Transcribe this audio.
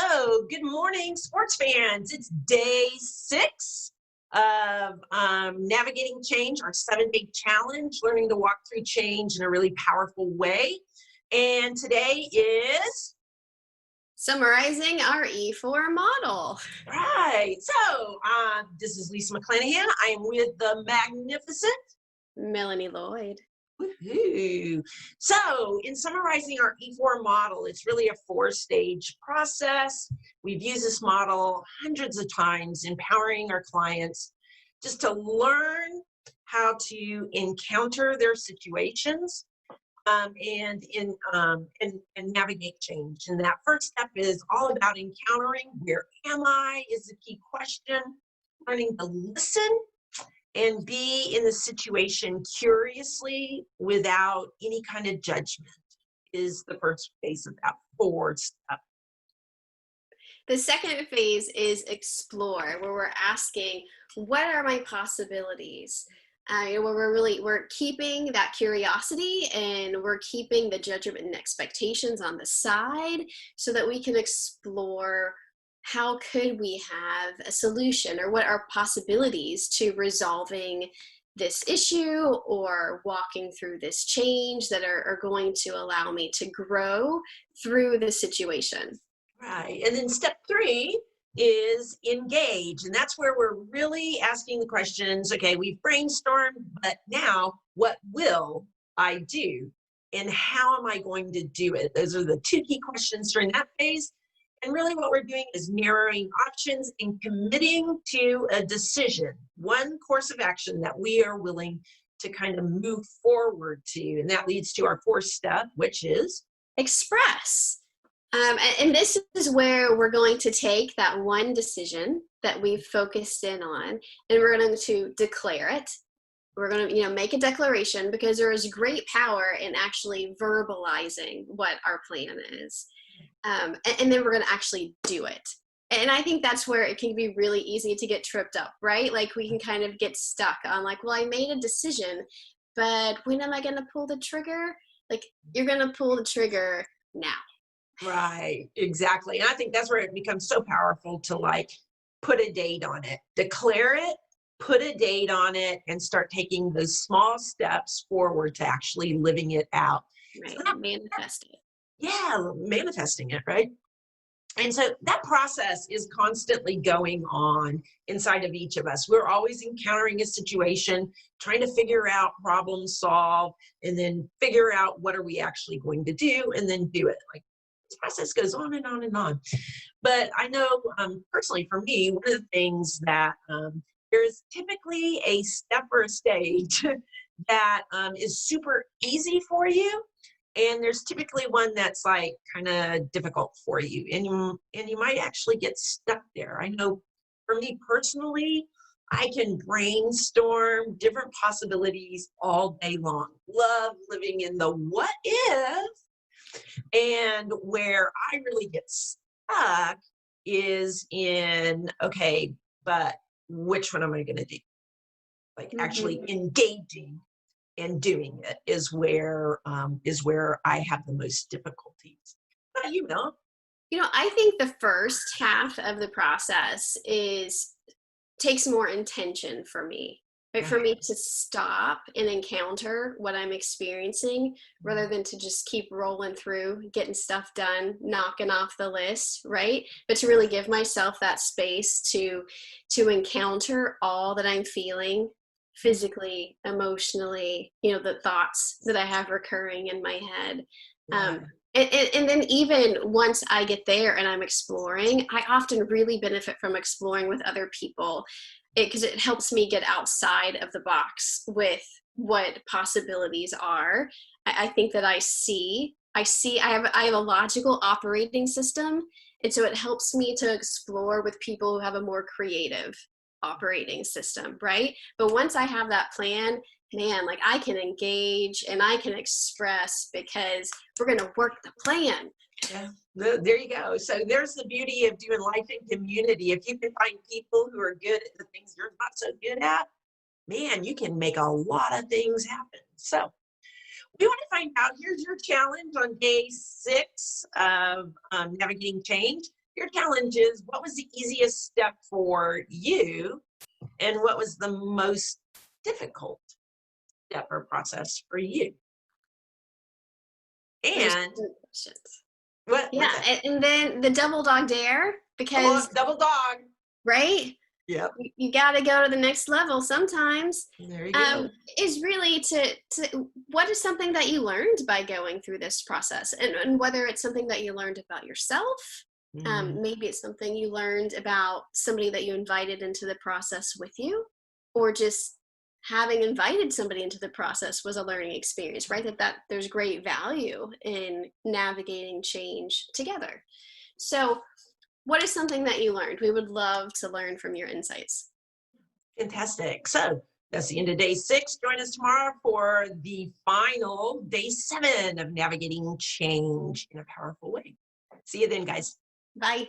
So, good morning, sports fans. It's day 6 of navigating change, our 7-day challenge, learning to walk through change in a really powerful way. And today is Summarizing our E4 model. right. So, this is Lisa McClanahan. I am with the magnificent. Melanie Lloyd. Woohoo. So, in summarizing our E4 model, it's really a 4-stage process. We've used this model hundreds of times, empowering our clients just to learn how to encounter their situations and navigate change. And that first step is all about encountering where am I is the key question, learning to listen and be in the situation curiously without any kind of judgment is the first phase of that 4 step. The second phase is explore, where we're asking, what are my possibilities? Where we're keeping that curiosity and we're keeping the judgment and expectations on the side so that we can explore how could we have a solution, or what are possibilities to resolving this issue or walking through this change that are going to allow me to grow through the situation. Right. And then step 3 is engage. And that's where we're really asking the questions, okay, we've brainstormed, but now what will I do? And how am I going to do it? Those are the 2 key questions during that phase. And really what we're doing is narrowing options and committing to a decision, one course of action that we are willing to kind of move forward to. And that leads to our 4th step, which is Express. And this is where we're going to take that one decision that we've focused in on, and we're going to declare it. We're going to, make a declaration, because there is great power in actually verbalizing what our plan is. And then we're going to actually do it. And I think that's where it can be really easy to get tripped up, right? Like we can kind of get stuck on like, well, I made a decision, but when am I going to pull the trigger? Like, you're going to pull the trigger now. right, exactly. And I think that's where it becomes so powerful to like put a date on it, declare it, put a date on it, and start taking those small steps forward to actually living it out. Right. So that, Manifest it. yeah, manifesting it, right? And so that process is constantly going on inside of each of us. We're always encountering a situation, trying to figure out, problem solve, and then figure out what are we actually going to do, and then do it. Like this process goes on and on and on. But I know personally for me, one of the things that there's typically a step or a stage that is super easy for you, and there's typically one that's like kind of difficult for you, and you might actually get stuck there. I know for me personally, I can brainstorm different possibilities all day long. Love living in the what if. And where I really get stuck is in, okay, but which one am I going to do? Like actually engaging and doing it is where I have the most difficulties. But I think the first half of the process takes more intention for me. Right? For me to stop and encounter what I'm experiencing rather than to just keep rolling through, getting stuff done, knocking off the list, right? But to really give myself that space to encounter all that I'm feeling physically, emotionally, the thoughts that I have recurring in my head. yeah. And then even once I get there and I'm exploring, I often really benefit from exploring with other people, because it helps me get outside of the box with what possibilities are. I think that I have a logical operating system, and so it helps me to explore with people who have a more creative operating system, right? But once I have that plan, man, like I can engage and I can express, because we're going to work the plan. Yeah, there you go. So there's the beauty of doing life in community. If you can find people who are good at the things you're not so good at, man, you can make a lot of things happen. So we want to find out, here's your challenge on day 6 of navigating change. your challenges. What was the easiest step for you? And what was the most difficult step or process for you? There's And questions. what's Yeah, that? and then the double dog dare, Come on, because double dog. right, Yep. you got to go to the next level sometimes. There you go. Is really to what is something that you learned by going through this process, and whether it's something that you learned about yourself, maybe it's something you learned about somebody that you invited into the process with you, or just having invited somebody into the process was a learning experience, right? That there's great value in navigating change together. So what is something that you learned? We would love to learn from your insights. Fantastic. So that's the end of day 6. Join us tomorrow for the final day 7 of navigating change in a powerful way. See you then, guys. Bye.